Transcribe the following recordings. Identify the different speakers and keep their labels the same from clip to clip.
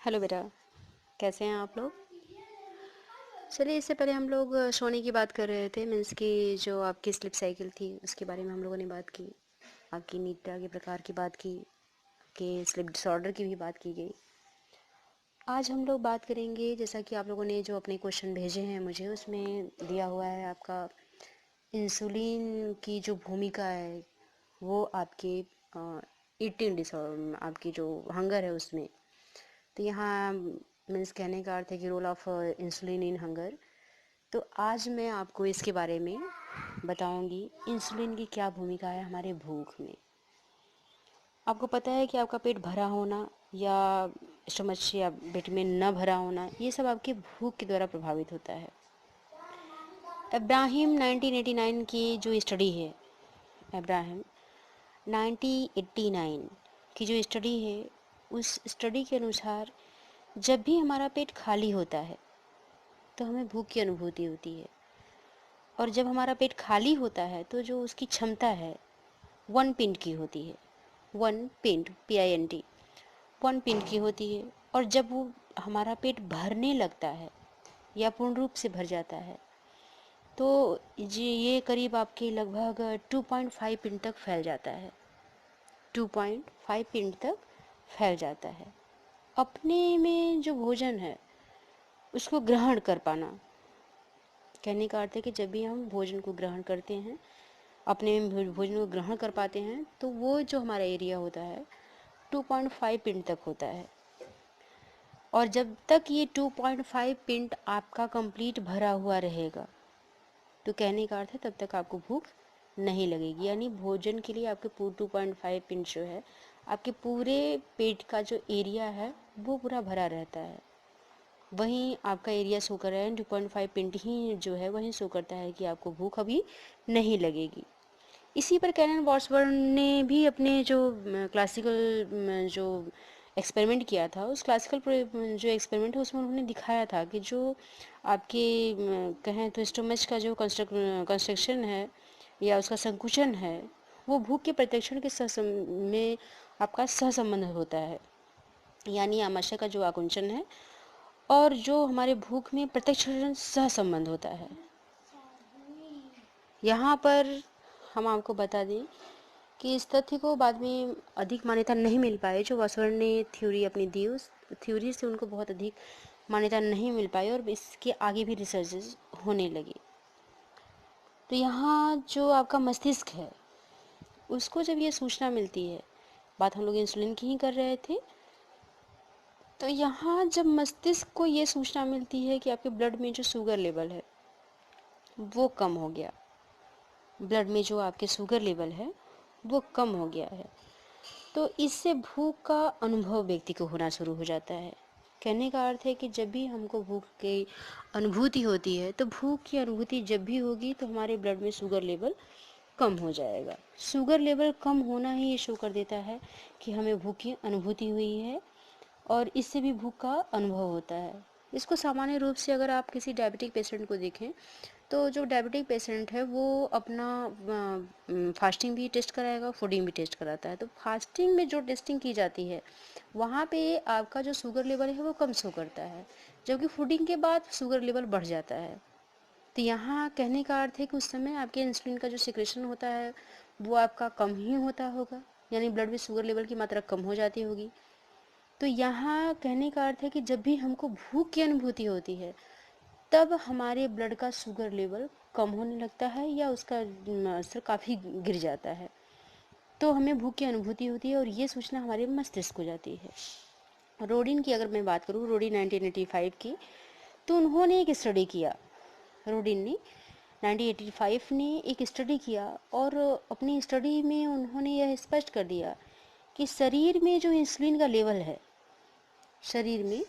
Speaker 1: Hello बेटा। कैसे हैं आप लोग? चलिए, इससे पहले हम लोग सोने की बात कर रहे थे। मीन्स कि जो आपकी स्लीप साइकिल थी उसके बारे में हम लोगों ने बात की। आपकी निद्रा के प्रकार की बात की, कि स्लीप डिसऑर्डर की भी बात की गई। आज हम लोग बात करेंगे, जैसा कि आप लोगों ने जो अपने क्वेश्चन भेजे हैं मुझे, उसमें दिया हुआ है आपका इंसुलिन की जो भूमिका है वो आपके ईटिंग डिसऑर्डर, आपकी जो हंगर है उसमें। तो यहाँ मीन्स कहने का अर्थ है कि role of insulin in hunger. तो आज मैं आपको इसके बारे में बताऊंगी, इंसुलिन की क्या भूमिका है हमारे भूख में। आपको पता है कि आपका पेट भरा होना या स्टमच या पेट में न भरा होना, ये सब आपके भूख के द्वारा प्रभावित होता है। अब्राहम 1989 की जो स्टडी है, अब्राहम 1989 की जो स्टडी है, उस स्टडी के अनुसार जब भी हमारा पेट खाली होता है तो हमें भूख की अनुभूति होती है। और जब हमारा पेट खाली होता है तो जो उसकी क्षमता है 1 पिंट की होती है। 1 पिंट PINT 1 पिंट की होती है। और जब वो हमारा पेट भरने लगता है या पूर्ण रूप से भर जाता है तो जी ये करीब आपके लगभग 2.5 पिंट तक फैल जाता है। 2.5 पिंट तक फैल जाता है। अपने में जो भोजन है उसको ग्रहण कर पाना, कहने का अर्थ है कि जब भी हम भोजन को ग्रहण करते हैं, अपने भोजन को ग्रहण कर पाते हैं, तो वो जो हमारा एरिया होता है 2.5 पिंट तक होता है। और जब तक ये 2.5 पिंट आपका कंप्लीट भरा हुआ रहेगा तो कहने का अर्थ है तब तक आपको भूख नहीं लगेगी। यानी भोजन के लिए आपके 2.5 पिंट जो है, आपके पूरे पेट का जो एरिया है वो पूरा भरा रहता है। वहीं आपका एरिया शो कर रहा है 2.5 पिंट ही जो है वहीं शो करता है कि आपको भूख अभी नहीं लगेगी। इसी पर कैनन वॉट्सबर्न ने भी अपने जो क्लासिकल जो एक्सपेरिमेंट किया था, उस क्लासिकल जो एक्सपेरिमेंट है उसमें उन्होंने दिखाया था कि जो आपके कहें तो स्टोमच का जो कंस्ट्रक्शन है या उसका संकुचन है, वो भूख के प्रत्यक्षण के में आपका सहसंबंध होता है। यानी आमाशय का जो आकुंचन है और जो हमारे भूख में प्रत्यक्ष सहसंबंध होता है। यहाँ पर हम आपको बता दें कि इस तथ्य को बाद में अधिक मान्यता नहीं मिल पाई। जो वासवर्न ने थ्योरी अपनी दी, उस थ्योरी से उनको बहुत अधिक मान्यता नहीं मिल पाई और इसके आगे भी रिसर्चेस होने लगी। तो यहाँ जो आपका मस्तिष्क है उसको जब ये सूचना मिलती है, बात हम लोग इंसुलिन की ही कर रहे थे, तो यहाँ जब मस्तिष्क को ये सूचना मिलती है कि आपके ब्लड में जो शुगर लेवल है वो कम हो गया, ब्लड में जो आपके शुगर लेवल है वो कम हो गया है, तो इससे भूख का अनुभव व्यक्ति को होना शुरू हो जाता है। कहने का अर्थ है कि जब भी हमको भूख की अनुभूति होती है तो भूख की अनुभूति जब भी होगी तो हमारे ब्लड में शुगर लेवल कम हो जाएगा। शुगर लेवल कम होना ही ये शो कर देता है कि हमें भूख की अनुभूति हुई है और इससे भी भूख का अनुभव होता है। इसको सामान्य रूप से अगर आप किसी डायबिटिक पेशेंट को देखें तो जो डायबिटिक पेशेंट है वो अपना फास्टिंग भी टेस्ट कराएगा, फूडिंग भी टेस्ट कराता है। तो फास्टिंग में जो टेस्टिंग की जाती है वहाँ पे आपका जो शुगर लेवल है वो कम शो करता है, जबकि फूडिंग के बाद शुगर लेवल बढ़ जाता है। तो यहाँ कहने का अर्थ है कि उस समय आपके इंसुलिन का जो सिक्रेशन होता है वो आपका कम ही होता होगा, यानी ब्लड में शुगर लेवल की मात्रा कम हो जाती होगी। तो यहाँ कहने का अर्थ है कि जब भी हमको भूख की अनुभूति होती है तब हमारे ब्लड का शुगर लेवल कम होने लगता है या उसका स्तर काफ़ी गिर जाता है, तो हमें भूख की अनुभूति होती है और ये सूचना हमारे मस्तिष्क को जाती है। रोडिन की अगर मैं बात करूँ, रोडिन 1985 की, तो उन्होंने एक स्टडी किया। रोडिन ने 1985 ने एक स्टडी किया और अपनी स्टडी में उन्होंने यह स्पष्ट कर दिया कि शरीर में जो इंसुलिन का लेवल है, शरीर में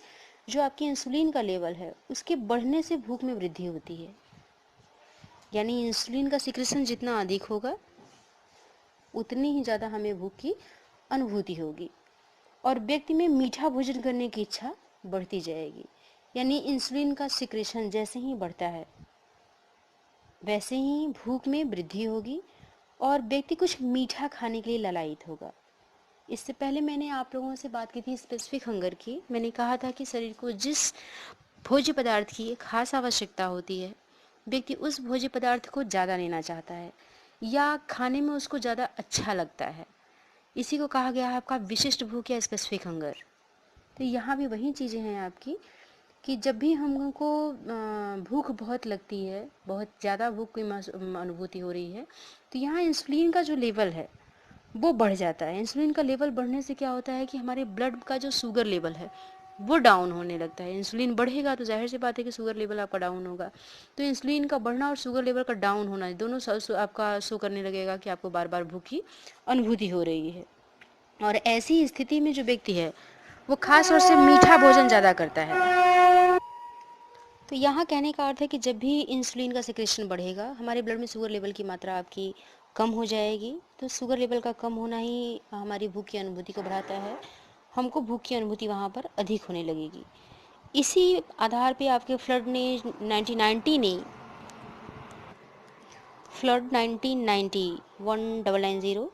Speaker 1: जो आपके इंसुलिन का लेवल है उसके बढ़ने से भूख में वृद्धि होती है। यानी इंसुलिन का सिक्रेशन जितना अधिक होगा उतनी ही ज़्यादा हमें भूख की अनुभूति होगी और व्यक्ति में मीठा भोजन करने की इच्छा बढ़ती जाएगी। यानी इंसुलिन का सिक्रेशन जैसे ही बढ़ता है वैसे ही भूख में वृद्धि होगी और व्यक्ति कुछ मीठा खाने के लिए ललायित होगा। इससे पहले मैंने आप लोगों से बात की थी स्पेसिफिक हंगर की। मैंने कहा था कि शरीर को जिस भोज्य पदार्थ की एक खास आवश्यकता होती है, व्यक्ति उस भोज्य पदार्थ को ज़्यादा लेना चाहता है या खाने में उसको ज़्यादा अच्छा लगता है। इसी को कहा गया है आपका विशिष्ट भूख या स्पेसिफिक हंगर। तो यहाँ भी वही चीज़ें हैं आपकी कि जब भी हमको भूख बहुत लगती है, बहुत ज़्यादा भूख की अनुभूति हो रही है, तो यहाँ इंसुलिन का जो लेवल है वो बढ़ जाता है। इंसुलिन का लेवल बढ़ने से क्या होता है कि हमारे ब्लड का जो शुगर लेवल है वो डाउन होने लगता है। इंसुलिन बढ़ेगा तो जाहिर सी बात है कि शुगर लेवल आपका डाउन होगा। तो इंसुलिन का बढ़ना और शुगर लेवल का डाउन होना दोनों आपका शो करने लगेगा कि आपको बार बार भूख की अनुभूति हो रही है। और ऐसी स्थिति में जो व्यक्ति है वो खास तौर से मीठा भोजन ज़्यादा करता है। तो यहाँ कहने का अर्थ है कि जब भी इंसुलिन का सिक्रेशन बढ़ेगा, हमारे ब्लड में शुगर लेवल की मात्रा आपकी कम हो जाएगी। तो शुगर लेवल का कम होना ही हमारी भूख की अनुभूति को बढ़ाता है, हमको भूख की अनुभूति वहाँ पर अधिक होने लगेगी। इसी आधार पे आपके फ्लड 1990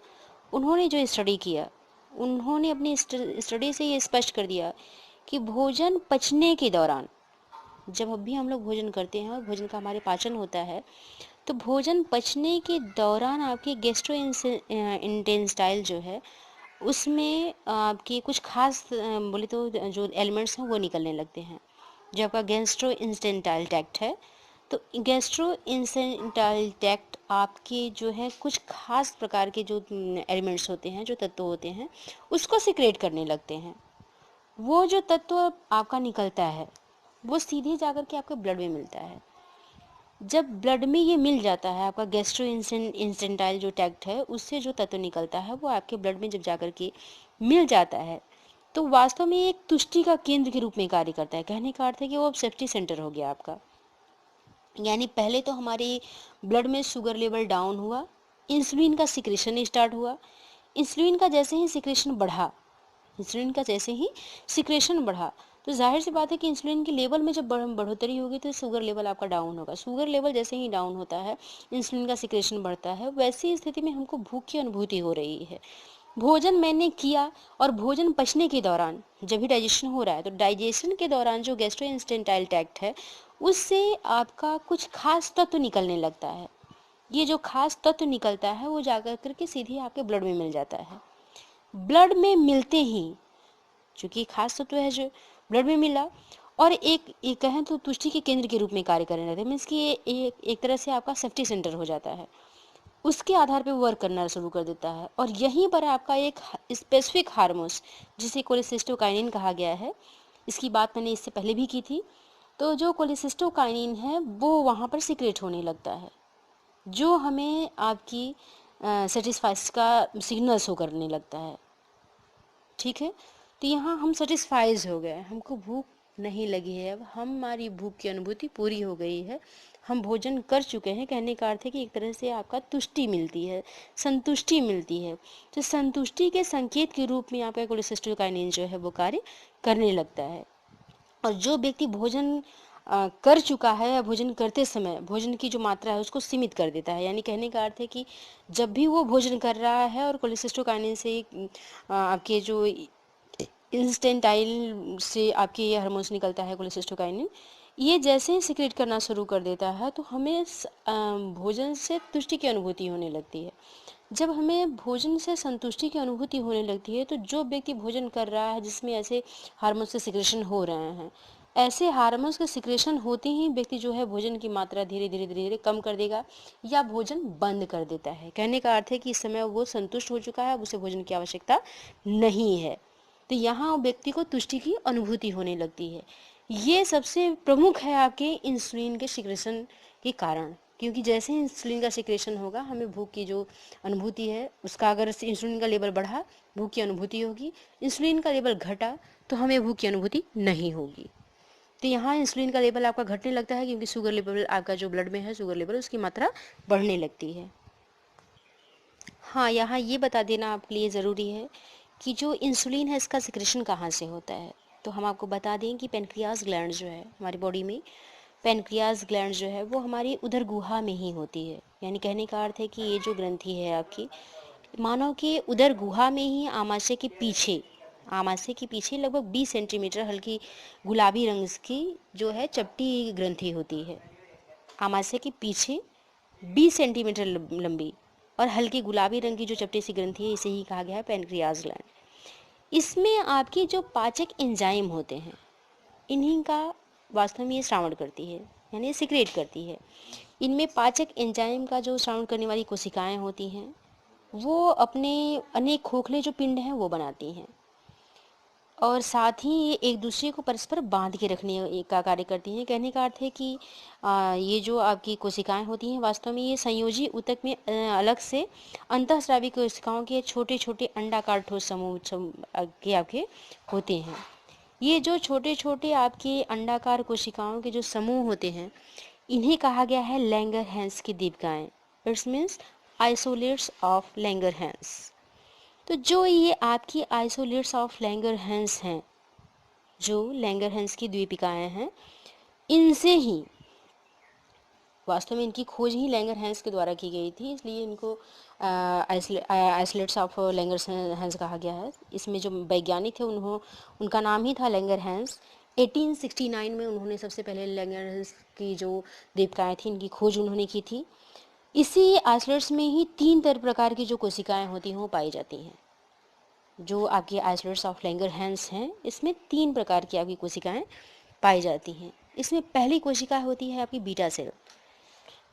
Speaker 1: उन्होंने जो स्टडी किया, उन्होंने अपनी स्टडी से ये स्पष्ट कर दिया कि भोजन पचने के दौरान, जब भी हम लोग भोजन करते हैं और भोजन का हमारे पाचन होता है, तो भोजन पचने के दौरान आपके गेस्ट्रो इंटेस्टाइल जो है उसमें आपके कुछ खास बोले तो जो एलिमेंट्स हैं वो निकलने लगते हैं। जो आपका गैस्ट्रो इंटेस्टाइल ट्रैक्ट है, तो गैस्ट्रो इंटेस्टाइल ट्रैक्ट आपके जो है कुछ खास प्रकार के जो एलिमेंट्स होते हैं, जो तत्व होते हैं, उसको सिक्रेट करने लगते हैं। वो जो तत्व आपका निकलता है वो सीधे जाकर के आपके ब्लड में मिलता है। जब ब्लड में ये मिल जाता है, आपका गैस्ट्रो इंटेस्टाइल जो ट्रैक्ट है उससे जो तत्व निकलता है वो आपके ब्लड में जब जाकर के मिल जाता है, तो वास्तव में एक तुष्टि का केंद्र के रूप में कार्य करता है। कहने का अर्थ है कि वो अब सेफ्टी सेंटर हो गया आपका। यानी पहले तो हमारे ब्लड में शुगर लेवल डाउन हुआ, इंसुलिन का सिक्रेशन स्टार्ट हुआ। इंसुलिन का जैसे ही सिक्रेशन बढ़ा, तो जाहिर सी बात है कि इंसुलिन के लेवल में जब बढ़ोतरी होगी तो शुगर लेवल आपका डाउन होगा। शुगर लेवल जैसे ही डाउन होता है, इंसुलिन का सिक्रेशन बढ़ता है। वैसी स्थिति में हमको भूख की अनुभूति हो रही है। भोजन मैंने किया और भोजन पचने के दौरान जब भी डाइजेशन हो रहा है, तो डाइजेशन के दौरान जो गैस्ट्रोइंटेस्टाइनल ट्रैक्ट है उससे आपका कुछ खास तत्व निकलने लगता है। ये जो खास तत्व निकलता है वो जाकर करके सीधे आपके ब्लड में मिल जाता है। ब्लड में मिलते ही, चूंकि खास तत्व है जो ब्लड में मिला और एक कहें तो तुष्टि के केंद्र के रूप में कार्य करने लगता है, मीन्स कि एक तरह से आपका सेफ्टी सेंटर हो जाता है। उसके आधार पे वर्क करना शुरू कर देता है और यहीं पर आपका एक स्पेसिफिक हार्मोन्स जिसे कोलेसिस्टोकाइनिन कहा गया है, इसकी बात मैंने इससे पहले भी की थी। तो जो कोलेसिस्टोकाइनिन है वो वहाँ पर सिक्रेट होने लगता है, जो हमें आपकी सेटिस्फाइस का सिग्नल शो करने लगता है। ठीक है, तो यहाँ हम सेटिस्फाइज हो गए, हमको भूख नहीं लगी है, अब हमारी भूख की अनुभूति पूरी हो गई है, हम भोजन कर चुके हैं। कहने का अर्थ है कि एक तरह से आपका तुष्टि मिलती है, संतुष्टि मिलती है। तो संतुष्टि के संकेत के रूप में आपका कोलेसिस्टोकाइनिन जो है वो कार्य करने लगता है। और जो व्यक्ति भोजन कर चुका है या भोजन करते समय भोजन की जो मात्रा है उसको सीमित कर देता है, यानी कहने का अर्थ है कि जब भी वो भोजन कर रहा है और कोलेसिस्टोकाइनिन से आपके जो इंस्टेंटाइल से आपके ये हार्मोन्स निकलता है कोलेसिस्टोकाइनिन, ये जैसे ही सिक्रेट करना शुरू कर देता है तो हमें भोजन से तुष्टि की अनुभूति होने लगती है। जब हमें भोजन से संतुष्टि की अनुभूति होने लगती है तो जो व्यक्ति भोजन कर रहा है जिसमें ऐसे हार्मोन्स के सिक्रेशन हो रहे हैं, ऐसे हार्मोन्स के सिक्रेशन होते ही व्यक्ति जो है भोजन की मात्रा धीरे धीरे धीरे धीरे कम कर देगा या भोजन बंद कर देता है। कहने का अर्थ है कि इस समय वो संतुष्ट हो चुका है, अब उसे भोजन की आवश्यकता नहीं है। तो यहाँ व्यक्ति को तुष्टि की अनुभूति होने लगती है। ये सबसे प्रमुख है आपके इंसुलिन के सिक्रेशन के कारण, क्योंकि जैसे ही इंसुलिन का सिक्रेशन होगा हमें भूख की जो अनुभूति है उसका, अगर इंसुलिन का लेवल बढ़ा भूख की अनुभूति होगी, इंसुलिन का लेवल घटा तो हमें भूख की अनुभूति नहीं होगी। तो यहाँ इंसुलिन का लेवल आपका घटने लगता है क्योंकि शुगर लेवल आपका जो ब्लड में है, शुगर लेवल उसकी मात्रा बढ़ने लगती है। हाँ, यहाँ ये बता देना आपके लिए ज़रूरी है कि जो इंसुलिन है इसका सिक्रेशन कहाँ से होता है। तो हम आपको बता दें कि पेनक्रियाज ग्लैंड जो है हमारी बॉडी में, पेनक्रियाज ग्लैंड जो है वो हमारी उदर गुहा में ही होती है। यानी कहने का अर्थ है कि ये जो ग्रंथि है आपकी, मानव के उदर गुहा में ही आमाशय के पीछे लगभग 20 सेंटीमीटर हल्की गुलाबी रंग की जो है चपटी ग्रंथि होती है। आमाशय के पीछे 20 सेंटीमीटर लंबी और हल्की गुलाबी रंग की जो चपटी सी ग्रंथि है, इसे ही कहा गया है पैनक्रियाज ग्लैंड। इसमें आपकी जो पाचक एंजाइम होते हैं, इन्हीं का वास्तव में ये श्रावण करती है, यानी सिक्रेट करती है। इनमें पाचक एंजाइम का जो श्रावण करने वाली कोशिकाएं होती हैं, वो अपने अनेक खोखले जो पिंड हैं वो बनाती हैं और साथ ही ये एक दूसरे को परस्पर बांध के रखने का कार्य करती हैं। कहने का अर्थ है कि ये जो आपकी कोशिकाएं होती हैं, वास्तव में ये संयोजी ऊतक में अलग से अंतःस्रावी कोशिकाओं के छोटे छोटे अंडाकार ठोस समूह के आपके होते हैं। ये जो छोटे छोटे आपके अंडाकार कोशिकाओं के जो समूह होते हैं, इन्हें कहा गया है लैंगरहैंस की दीपिकाएं। It's means isolates of Langerhans. तो जो ये आपकी आइसोलेट्स ऑफ लैंगरहैंस हैं, जो लैंगरहैंस की द्वीपिकाएं हैं, इनसे ही वास्तव में इनकी खोज ही लैंगरहैंस के द्वारा की गई थी, इसलिए इनको आइसोलेट्स ऑफ लैंगरहैंस कहा गया है। इसमें जो वैज्ञानिक थे उनका नाम ही था लैंगरहैंस। 1869 में उन्होंने सबसे पहले लैंगरहैंस की जो दीपिकाएं थी, इनकी खोज उन्होंने की थी। इसी आइसोलेट्स में ही 3 प्रकार की जो कोशिकाएं होती हैं वो पाई जाती हैं। जो आपके आइसोलेट्स ऑफ लैंगरहैंस हैं, इसमें 3 प्रकार की आपकी कोशिकाएं पाई जाती हैं। इसमें पहली कोशिका होती है आपकी बीटा सेल।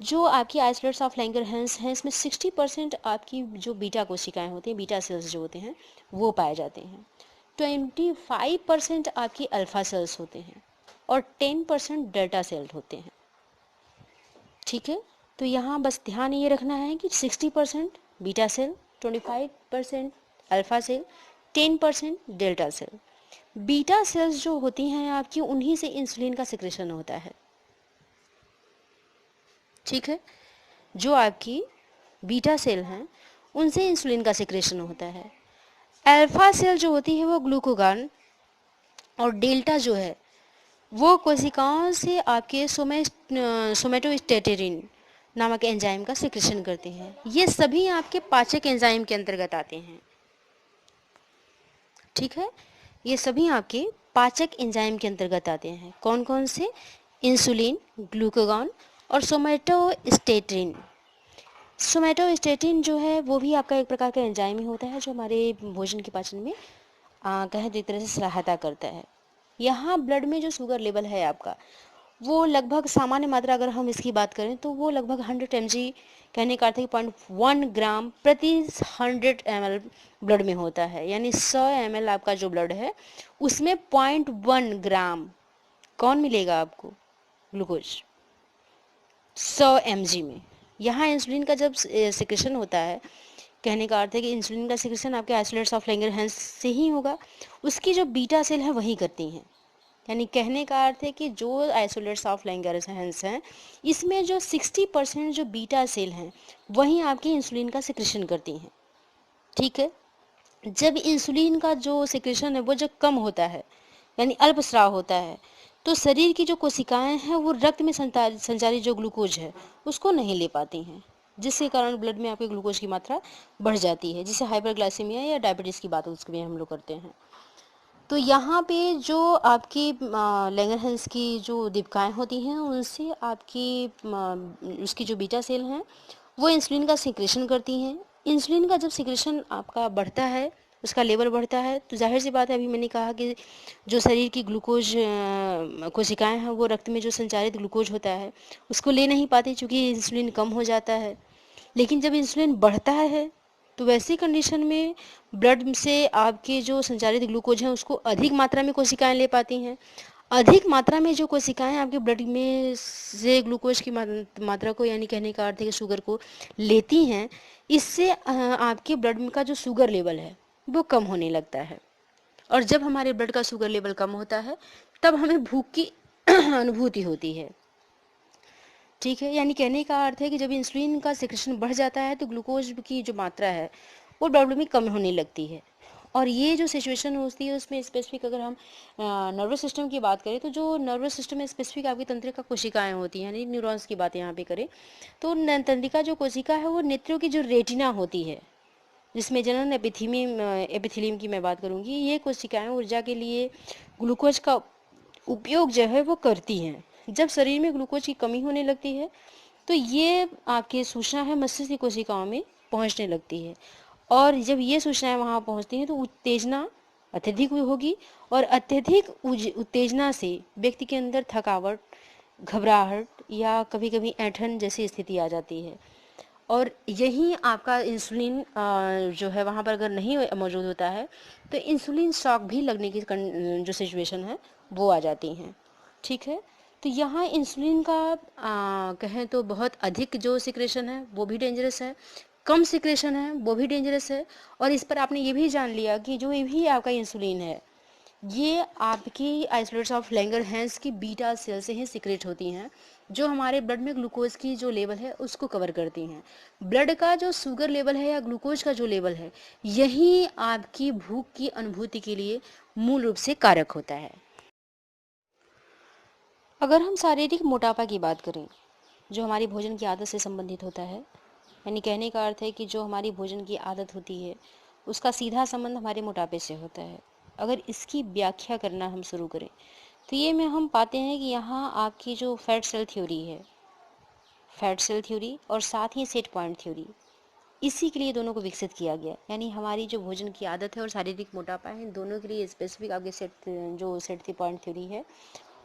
Speaker 1: जो आपकी आइसोलेट्स ऑफ लैंगरहैंस हैं, इसमें 60% आपकी जो बीटा कोशिकाएं होती हैं, बीटा सेल्स जो होते हैं वो पाए जाते हैं। 25% आपकी अल्फा सेल्स होते हैं और 10% डेल्टा सेल होते हैं। ठीक है, तो यहाँ बस ध्यान ये रखना है कि 60% beta cell, 25% alpha cell, 10% delta cell. Beta cells जो होती हैं आपकी, उन्हीं से इंसुलिन का सिक्रेशन होता है। ठीक है, जो आपकी बीटा सेल हैं उनसे इंसुलिन का सिक्रेशन होता है। अल्फा सेल जो होती है वो ग्लूकागॉन, और डेल्टा जो है वो कोशिकाओं से आपके सोमेटोस्टेटिन नामक एंजाइम का सिक्रेशन करते हैं। ये सभी आपके पाचक एंजाइम के अंतर्गत आते हैं। ठीक है, ये सभी आपके पाचक एंजाइम के अंतर्गत आते हैं। कौन कौन से? इंसुलिन, ग्लूकागॉन और सोमेटोस्टेटिन। सोमेटोस्टेटिन जो है वो भी आपका एक प्रकार का एंजाइम ही होता है, जो हमारे भोजन के पाचन में कहें तो एक तरह से सहायता करता है। यहाँ ब्लड में जो शुगर लेवल है आपका, वो लगभग सामान्य मात्रा अगर हम इसकी बात करें तो वो लगभग 100 mg, कहने का अर्थ है 0.1 ग्राम प्रति 100 ml ब्लड में होता है। यानी 100 ml आपका जो ब्लड है उसमें 0.1 ग्राम कौन मिलेगा आपको? ग्लूकोज 100 mg में। यहाँ इंसुलिन का जब सिक्रेशन होता है, कहने का अर्थ है कि इंसुलिन का सिक्रेशन आपके आइसोलेट्स ऑफ लैंगरहैंस से ही होगा। उसकी जो बीटा सेल है वही करती हैं। यानी कहने का अर्थ है कि जो आइसोलेट्स ऑफ लैंगरहैंस हैं, इसमें जो 60% जो बीटा सेल हैं वही आपके इंसुलिन का सिक्रेशन करती हैं। ठीक है, जब इंसुलिन का जो सिक्रेशन है वो जब कम होता है, यानी अल्पस्राव होता है, तो शरीर की जो कोशिकाएं हैं वो रक्त में संचारित जो ग्लूकोज है उसको नहीं ले पाती हैं, जिसके कारण ब्लड में आपके ग्लूकोज की मात्रा बढ़ जाती है, जिसे हाइपरग्लाइसीमिया या डायबिटीज़ की बात उसके हम लोग करते हैं। तो यहाँ पे जो आपकी लैंगरहैंस की जो दीपिकाएं होती हैं, उनसे आपकी उसकी जो बीटा सेल हैं वो इंसुलिन का सिक्रेशन करती हैं। इंसुलिन का जब सिक्रेशन आपका बढ़ता है, उसका लेवल बढ़ता है, तो जाहिर सी बात है, अभी मैंने कहा कि जो शरीर की ग्लूकोज कोशिकाएं हैं वो रक्त में जो संचारित ग्लूकोज होता है उसको ले नहीं पाती, चूँकि इंसुलिन कम हो जाता है। लेकिन जब इंसुलिन बढ़ता है तो वैसी कंडीशन में ब्लड से आपके जो संचारित ग्लूकोज हैं उसको अधिक मात्रा में कोशिकाएं ले पाती हैं। अधिक मात्रा में जो कोशिकाएं आपके ब्लड में से ग्लूकोज की मात्रा को, यानी कहने का अर्थ है कि शुगर को लेती हैं, इससे आपके ब्लड में का जो शुगर लेवल है वो कम होने लगता है। और जब हमारे ब्लड का शुगर लेवल कम होता है तब हमें भूख की अनुभूति होती है। ठीक है, यानी कहने का अर्थ है कि जब इंसुलिन का सिक्रेशन बढ़ जाता है तो ग्लूकोज की जो मात्रा है वो ब्लड में कम होने लगती है। और ये जो सिचुएशन होती है उसमें स्पेसिफिक अगर हम नर्वस सिस्टम की बात करें, तो जो नर्वस सिस्टम में स्पेसिफिक आपकी तंत्रिका कोशिकाएं होती हैं, यानी न्यूरॉन्स की बात यहाँ पे करें, तो तंत्रिका जो कोशिका है वो नेत्रों की जो रेटिना होती है, जिसमें जनरल एपिथीलियम की मैं बात करूंगी, ये कोशिकाएं ऊर्जा के लिए ग्लूकोज का उपयोग जो है वो करती हैं। जब शरीर में ग्लूकोज की कमी होने लगती है तो ये आपकी सूचना है मस्तिष्क की कोशिकाओं में पहुंचने लगती है, और जब ये सूचनाएं वहां पहुंचती हैं तो उत्तेजना अत्यधिक होगी, और अत्यधिक उत्तेजना से व्यक्ति के अंदर थकावट, घबराहट या कभी कभी ऐंठन जैसी स्थिति आ जाती है। और यही आपका इंसुलिन जो है वहाँ पर अगर नहीं मौजूद होता है तो इंसुलिन शॉक भी लगने की जो सिचुएशन है वो आ जाती हैं। ठीक है, तो यहाँ इंसुलिन का कहें तो बहुत अधिक जो सिक्रेशन है वो भी डेंजरस है, कम सिक्रेशन है वो भी डेंजरस है। और इस पर आपने ये भी जान लिया कि जो ये भी आपका इंसुलिन है ये आपकी आइसोलेट्स ऑफ लैंगरहैंस की बीटा सेल से ही सिक्रेट होती हैं, जो हमारे ब्लड में ग्लूकोज की जो लेवल है उसको कवर करती हैं। ब्लड का जो शुगर लेवल है या ग्लूकोज का जो लेवल है यही आपकी भूख की अनुभूति के लिए मूल रूप से कारक होता है। अगर हम शारीरिक मोटापा की बात करें जो हमारी भोजन की आदत से संबंधित होता है, यानी कहने का अर्थ है कि जो हमारी भोजन की आदत होती है उसका सीधा संबंध हमारे मोटापे से होता है। अगर इसकी व्याख्या करना हम शुरू करें तो ये में हम पाते हैं कि यहाँ आपकी जो फैट सेल थ्योरी है, फैट सेल थ्योरी और साथ ही सेट पॉइंट थ्योरी, इसी के लिए दोनों को विकसित किया गया। यानी हमारी जो भोजन की आदत है और शारीरिक मोटापा है, इन दोनों के लिए स्पेसिफिक आपके सेट पॉइंट थ्योरी है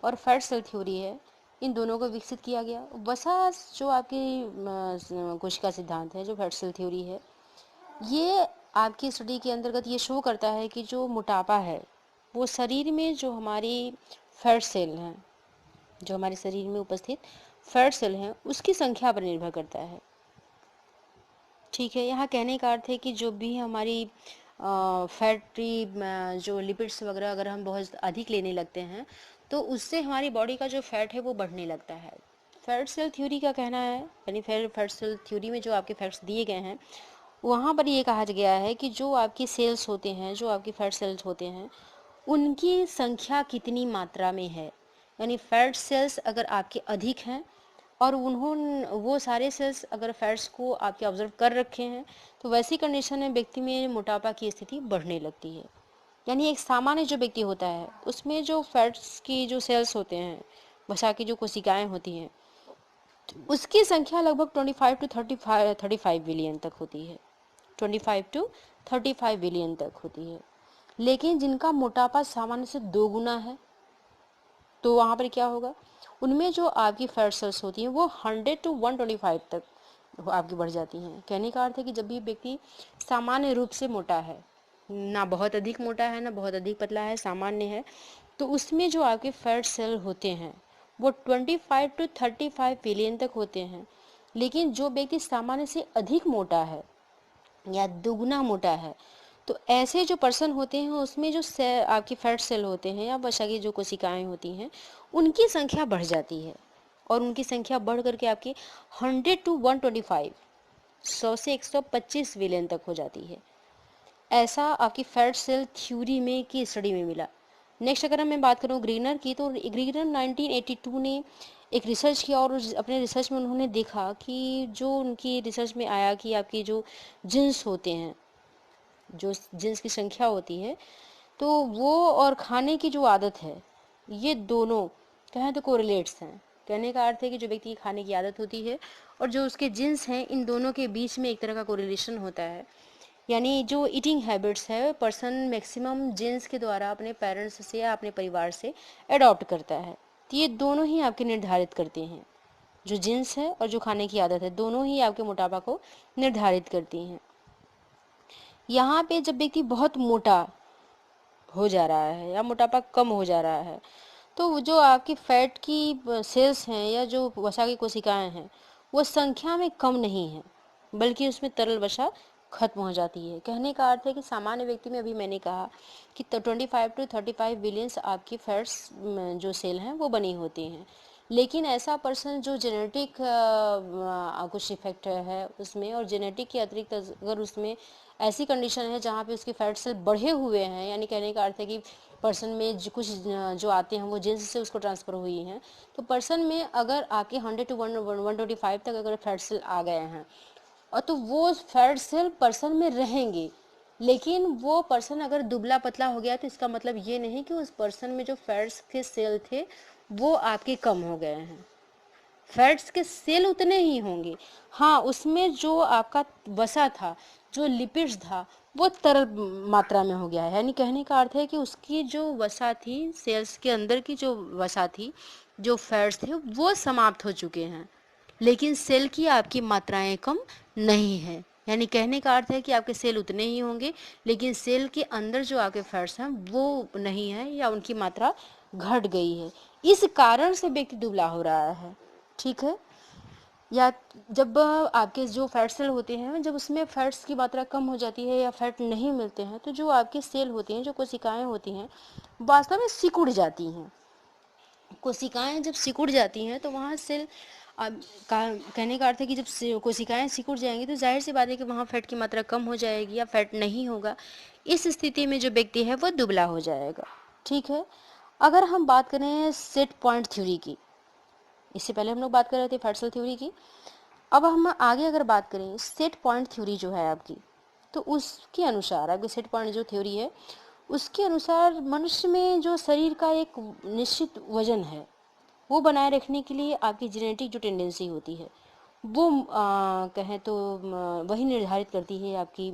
Speaker 1: और फैट सेल थ्योरी है, इन दोनों को विकसित किया गया। वसा जो आपकी कोशिका सिद्धांत है, जो फैट सेल थ्योरी है, ये आपकी स्टडी के अंतर्गत ये शो करता है कि जो मोटापा है वो शरीर में जो हमारी फैट सेल हैं, जो हमारे शरीर में उपस्थित फैट सेल हैं उसकी संख्या पर निर्भर करता है। ठीक है, यहाँ कहने का अर्थ है कि जो भी हमारी फैटी जो लिपिड्स वगैरह अगर हम बहुत अधिक लेने लगते हैं तो उससे हमारी बॉडी का जो फैट है वो बढ़ने लगता है। फैट सेल थ्योरी का कहना है, यानी फैट सेल थ्योरी में जो आपके फैक्ट्स दिए गए हैं वहाँ पर ये कहा गया है कि जो आपकी सेल्स होते हैं, जो आपकी फैट सेल्स होते हैं, उनकी संख्या कितनी मात्रा में है। यानी फैट सेल्स अगर आपके अधिक हैं और वो सारे सेल्स अगर फैट्स को आपके ऑब्जर्व कर रखे हैं तो वैसी कंडीशन में व्यक्ति में मोटापा की स्थिति बढ़ने लगती है। यानी एक सामान्य जो व्यक्ति होता है उसमें जो फैट्स की जो सेल्स होते हैं, वसा की जो कोशिकाएं होती हैं, उसकी संख्या लगभग 25 टू 35 बिलियन तक होती है। 25 टू 35 बिलियन तक होती है। लेकिन जिनका मोटापा सामान्य से 2 गुना है तो वहाँ पर क्या होगा, उनमें जो आपकी फैट सेल्स होती हैं वो 100 टू 125 तक आपकी बढ़ जाती हैं। कहने का अर्थ है कि जब भी व्यक्ति सामान्य रूप से मोटा है, ना बहुत अधिक मोटा है ना बहुत अधिक पतला है, सामान्य है, तो उसमें जो आपके फैट सेल होते हैं वो 25 टू 35 बिलियन तक होते हैं। लेकिन जो व्यक्ति सामान्य से अधिक मोटा है या दुगना मोटा है तो ऐसे जो पर्सन होते हैं उसमें जो आपकी फैट सेल होते हैं या वसा की जो कोशिकाएं होती हैं उनकी संख्या बढ़ जाती है, और उनकी संख्या बढ़ करके आपकी 100 टू 125, 100 से 125 बिलियन तक हो जाती है। ऐसा आपकी फैट सेल थ्योरी में की स्टडी में मिला। नेक्स्ट अगर मैं बात करूँ ग्रीनर की, तो ग्रीनर 1982 ने एक रिसर्च किया और अपने रिसर्च में उन्होंने देखा कि जो उनकी रिसर्च में आया कि आपकी जो जीन्स होते हैं, जो जीन्स की संख्या होती है, तो वो और खाने की जो आदत है ये दोनों कहें तो कोरिलेट्स हैं। कहने का अर्थ है कि जो व्यक्ति की खाने की आदत होती है और जो उसके जीन्स हैं, इन दोनों के बीच में एक तरह का कोरिलेशन होता है। यानी जो ईटिंग हैबिट्स है पर्सन मैक्सिमम जीन्स के द्वारा अपने पेरेंट्स से या अपने परिवार से अडॉप्ट करता है। तो ये दोनों ही आपके निर्धारित करते हैं, जो जीन्स है और जो खाने की आदत है दोनों ही आपके मोटापा को निर्धारित करती हैं। यहाँ पे जब व्यक्ति बहुत मोटा हो जा रहा है या मोटापा कम हो जा रहा है तो जो आपकी फैट की सेल्स हैं या जो वसा की कोशिकाएं हैं वो संख्या में कम नहीं है, बल्कि उसमें तरल वसा खत्म हो जाती है। कहने का अर्थ है कि सामान्य व्यक्ति में अभी मैंने कहा कि 25 टू 35 बिलियंस आपकी फैट्स जो सेल हैं वो बनी होती हैं। लेकिन ऐसा पर्सन जो जेनेटिक कुछ इफेक्ट है उसमें, और जेनेटिक के अतिरिक्त अगर उसमें ऐसी कंडीशन है जहाँ पे उसके फैट सेल बढ़े हुए हैं, यानी कहने का अर्थ है कि पर्सन में कुछ जो आते हैं वो जीन्स से उसको ट्रांसफ़र हुई हैं, तो पर्सन में अगर आपके 100 टू 125 तक अगर फैट सेल आ गए हैं और तो वो फैट सेल पर्सन में रहेंगे, लेकिन वो पर्सन अगर दुबला पतला हो गया तो इसका मतलब ये नहीं कि उस पर्सन में जो फैट्स के सेल थे वो आपके कम हो गए हैं। फैट्स के सेल उतने ही होंगे, हाँ उसमें जो आपका वसा था, जो लिपिड्स था, वो तरल मात्रा में हो गया है। यानी कहने का अर्थ है कि उसकी जो वसा थी, सेल्स के अंदर की जो वसा थी, जो फैट्स थे, वो समाप्त हो चुके हैं, लेकिन सेल की आपकी मात्राएं कम नहीं है। यानी कहने का अर्थ है कि आपके सेल उतने ही होंगे, लेकिन सेल के अंदर जो आपके फैट्स हैं वो नहीं है, या उनकी मात्रा घट गई है। इस कारण से व्यक्ति दुबला हो रहा है। ठीक है। या जब आपके जो फैट सेल होते हैं, जब उसमें फैट्स की मात्रा कम हो जाती है या फैट नहीं मिलते हैं, तो जो आपके सेल होते हैं, जो कोशिकाएं होती हैं, वास्तव में सिकुड़ जाती हैं। कोशिकाएं जब सिकुड़ जाती हैं तो वहाँ सेल कहने का अर्थ है कि जब कोशिकाएं सिकुड़ जाएंगी तो जाहिर सी बात है कि वहाँ फैट की मात्रा कम हो जाएगी या फैट नहीं होगा। इस स्थिति में जो व्यक्ति है वो दुबला हो जाएगा। ठीक है। अगर हम बात करें सेट पॉइंट थ्योरी की, इससे पहले हम लोग बात कर रहे थे फैट सेल थ्योरी की, अब हम आगे अगर बात करें सेट पॉइंट थ्योरी जो है आपकी, तो उसके अनुसार आपकी सेट पॉइंट जो थ्योरी है उसके अनुसार मनुष्य में जो शरीर का एक निश्चित वजन है वो बनाए रखने के लिए आपकी जेनेटिक जो टेंडेंसी होती है वो कहें तो वही निर्धारित करती है, आपकी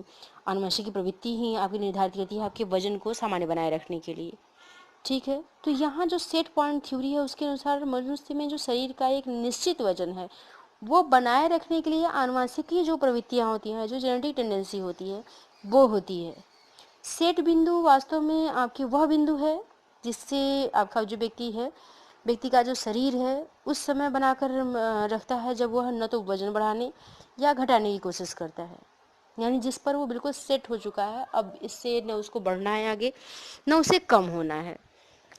Speaker 1: आनुवंशिक प्रवृत्ति ही आपकी निर्धारित करती है आपके वजन को सामान्य बनाए रखने के लिए। ठीक है। तो यहाँ जो सेट पॉइंट थ्योरी है उसके अनुसार मनुष्य में जो शरीर का एक निश्चित वजन है वो बनाए रखने के लिए आनुवंशिक जो प्रवृत्तियाँ होती हैं, जो जेनेटिक टेंडेंसी होती है, वो होती है। सेट बिंदु वास्तव में आपकी वह बिंदु है जिससे आपका जो व्यक्ति का जो शरीर है उस समय बनाकर रखता है जब वह न तो वजन बढ़ाने या घटाने की कोशिश करता है, यानी जिस पर वो बिल्कुल सेट हो चुका है, अब इससे न उसको बढ़ना है आगे न उसे कम होना है।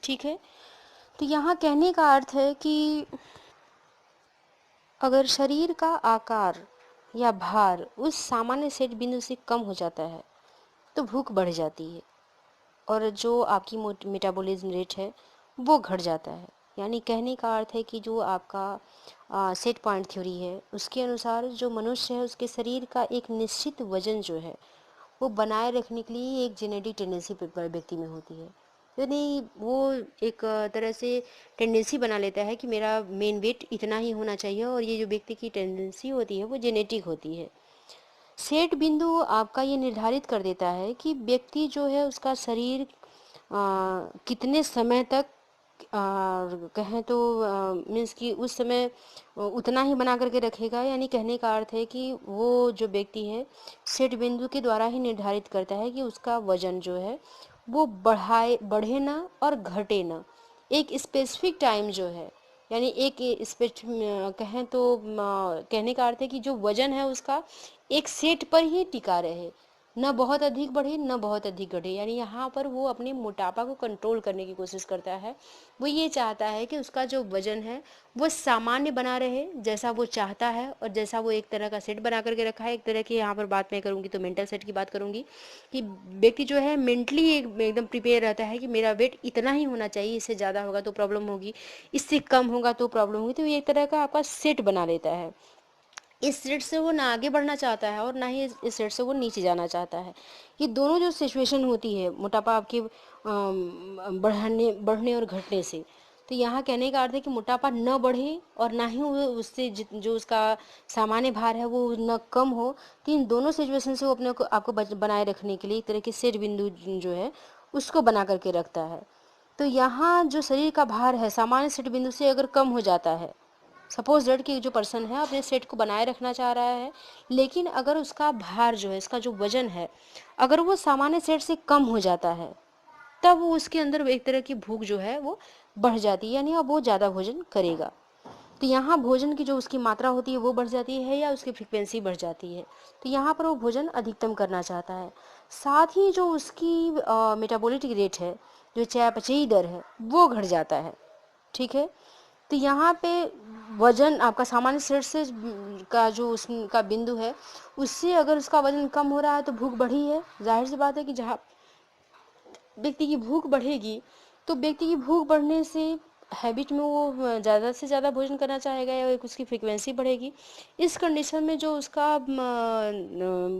Speaker 1: ठीक है। तो यहाँ कहने का अर्थ है कि अगर शरीर का आकार या भार उस सामान्य सेट बिंदु से कम हो जाता है तो भूख बढ़ जाती है और जो आपकी मेटाबॉलिज्म रेट है वो घट जाता है। यानी कहने का अर्थ है कि जो आपका सेट पॉइंट थ्योरी है उसके अनुसार जो मनुष्य है उसके शरीर का एक निश्चित वजन जो है वो बनाए रखने के लिए एक जेनेटिक टेंडेंसी व्यक्ति में होती है। यानी वो एक तरह से टेंडेंसी बना लेता है कि मेरा मेन वेट इतना ही होना चाहिए, और ये जो व्यक्ति की टेंडेंसी होती है वो जेनेटिक होती है। सेट बिंदु आपका ये निर्धारित कर देता है कि व्यक्ति जो है उसका शरीर कितने समय तक कहें तो मीन्स कि उस समय उतना ही बना करके रखेगा। यानी कहने का अर्थ है कि वो जो व्यक्ति है सेट बिंदु के द्वारा ही निर्धारित करता है कि उसका वजन जो है वो बढ़े ना और घटे ना, एक स्पेसिफिक टाइम जो है, यानी एक कहें तो कहने का अर्थ है कि जो वजन है उसका एक सेट पर ही टिका रहे, न बहुत अधिक बढ़े न बहुत अधिक घटे। यानी यहाँ पर वो अपने मोटापा को कंट्रोल करने की कोशिश करता है। वो ये चाहता है कि उसका जो वजन है वो सामान्य बना रहे जैसा वो चाहता है, और जैसा वो एक तरह का सेट बना करके रखा है। एक तरह की यहाँ पर बात मैं करूँगी तो मेंटल सेट की बात करूँगी कि व्यक्ति जो है मेंटली एकदम प्रिपेयर रहता है कि मेरा वेट इतना ही होना चाहिए, इससे ज़्यादा होगा तो प्रॉब्लम होगी, इससे कम होगा तो प्रॉब्लम होगी। तो ये एक तरह का आपका सेट बना लेता है। इस सेट से वो ना आगे बढ़ना चाहता है और ना ही इस सेट से वो नीचे जाना चाहता है। ये दोनों जो सिचुएशन होती है मोटापा आपके बढ़ने और घटने से, तो यहाँ कहने का अर्थ है कि मोटापा न बढ़े और ना ही वो उससे जो उसका सामान्य भार है वो न कम हो। तो इन दोनों सिचुएशन से वो अपने को आपको बनाए रखने के लिए एक तरह के सेट बिंदु जो है उसको बना करके रखता है। तो यहाँ जो शरीर का भार है सामान्य सेट बिंदु से अगर कम हो जाता है, सपोज दैट कि जो पर्सन है अपने सेट को बनाए रखना चाह रहा है, लेकिन अगर उसका भार जो है, इसका जो वजन है, अगर वो सामान्य सेट से कम हो जाता है तब वो उसके अंदर एक तरह की भूख जो है वो बढ़ जाती है, यानी अब वो ज़्यादा भोजन करेगा। तो यहाँ भोजन की जो उसकी मात्रा होती है वो बढ़ जाती है या उसकी फ्रिक्वेंसी बढ़ जाती है। तो यहाँ पर वो भोजन अधिकतम करना चाहता है। साथ ही जो उसकी मेटाबॉलिक रेट है, जो चयापचयी दर है, वो घट जाता है। ठीक है। तो यहाँ पे वजन आपका सामान्य सेट से का जो उसका बिंदु है उससे अगर उसका वजन कम हो रहा है तो भूख बढ़ी है। जाहिर सी बात है कि जहाँ व्यक्ति की भूख बढ़ेगी तो व्यक्ति की भूख बढ़ने से हैबिट में वो ज़्यादा से ज़्यादा भोजन करना चाहेगा या एक उसकी फ्रीक्वेंसी बढ़ेगी। इस कंडीशन में जो उसका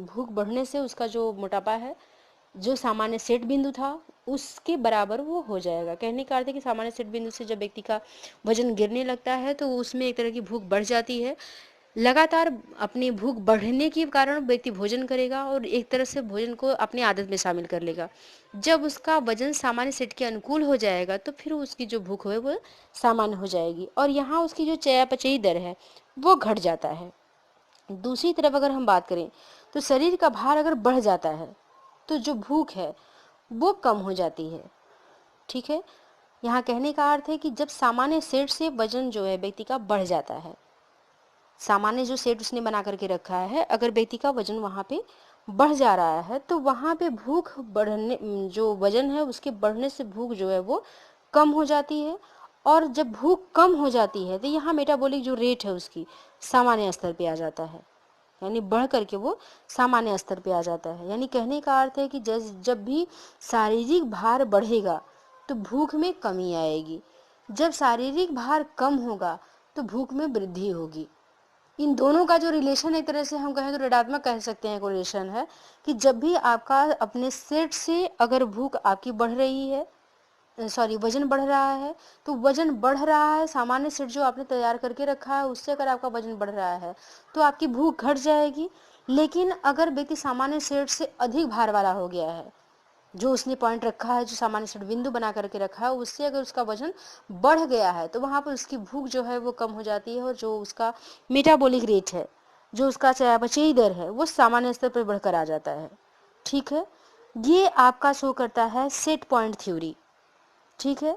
Speaker 1: भूख बढ़ने से उसका जो मोटापा है, जो सामान्य सेट बिंदु था उसके बराबर वो हो जाएगा। कहने का अर्थ है कि सामान्य सेट बिंदु से जब व्यक्ति का वजन गिरने लगता है तो उसमें एक तरह की भूख बढ़ जाती है। लगातार अपनी भूख बढ़ने के कारण व्यक्ति भोजन करेगा और एक तरह से भोजन को अपनी आदत में शामिल कर लेगा। जब उसका वजन सामान्य सेट के अनुकूल हो जाएगा तो फिर उसकी जो भूख है वो सामान्य हो जाएगी और यहाँ उसकी जो चयापचयी दर है वो घट जाता है। दूसरी तरफ अगर हम बात करें तो शरीर का भार अगर बढ़ जाता है तो जो भूख है वो कम हो जाती है। ठीक है, यहाँ कहने का अर्थ है कि जब सामान्य सेट से वजन जो है व्यक्ति का बढ़ जाता है, सामान्य जो सेट उसने बना करके रखा है, अगर व्यक्ति का वजन वहाँ पे बढ़ जा रहा है तो वहाँ पे भूख बढ़ने, जो वजन है उसके बढ़ने से भूख जो है वो कम हो जाती है। और जब भूख कम हो जाती है तो यहाँ मेटाबॉलिक जो रेट है उसकी सामान्य स्तर पे आ जाता है, यानी बढ़ करके वो सामान्य स्तर पे आ जाता है। यानी कहने का अर्थ है कि जब भी शारीरिक भार बढ़ेगा तो भूख में कमी आएगी, जब शारीरिक भार कम होगा तो भूख में वृद्धि होगी। इन दोनों का जो रिलेशन एक तरह से हम कहें तो ऋणात्मक कह सकते हैं, कोरिलेशन है कि जब भी आपका अपने सेट से अगर भूख आपकी बढ़ रही है, वजन बढ़ रहा है, तो वजन बढ़ रहा है, सामान्य सेट जो आपने तैयार करके रखा है उससे अगर आपका वजन बढ़ रहा है तो आपकी भूख घट जाएगी। लेकिन अगर व्यक्ति सामान्य सेट से अधिक भार वाला हो गया है, जो उसने पॉइंट रखा है, जो सामान्य सेट बिंदु बना करके रखा है, उससे अगर उसका वजन बढ़ गया है तो वहाँ पर उसकी भूख जो है वो कम हो जाती है और जो उसका मेटाबॉलिक रेट है, जो उसका चयापचयी दर है, वो सामान्य स्तर पर बढ़कर आ जाता है। ठीक है, ये आपका शो करता है सेट पॉइंट थ्योरी। ठीक है,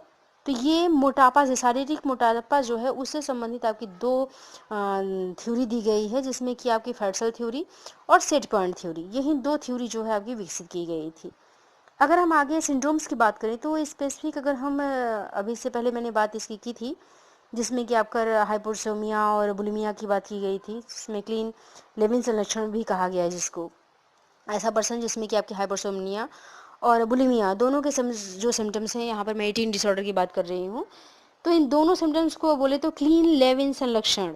Speaker 1: तो ये मोटापा से, शारीरिक मोटापा जो है उससे संबंधित आपकी दो थ्योरी दी गई है, जिसमें कि आपकी फैट सेल थ्योरी और सेट पॉइंट थ्योरी, यही दो थ्योरी जो है आपकी विकसित की गई थी। अगर हम आगे सिंड्रोम्स की बात करें तो स्पेसिफिक अगर हम अभी से पहले मैंने बात इसकी की थी, जिसमें कि आपका हाइपोसोमिया और बुलिमिया की बात की गई थी, जिसमें क्लीन लेविन लक्षण भी कहा गया है, जिसको ऐसा पर्सन जिसमें कि आपकी हाइपोसोमिया और बुलिमिया दोनों के जो सिम्टम्स हैं, यहाँ पर मैं ईटिंग डिसऑर्डर की बात कर रही हूँ, तो इन दोनों सिम्टम्स को बोले तो क्लीन लेविन संलक्षण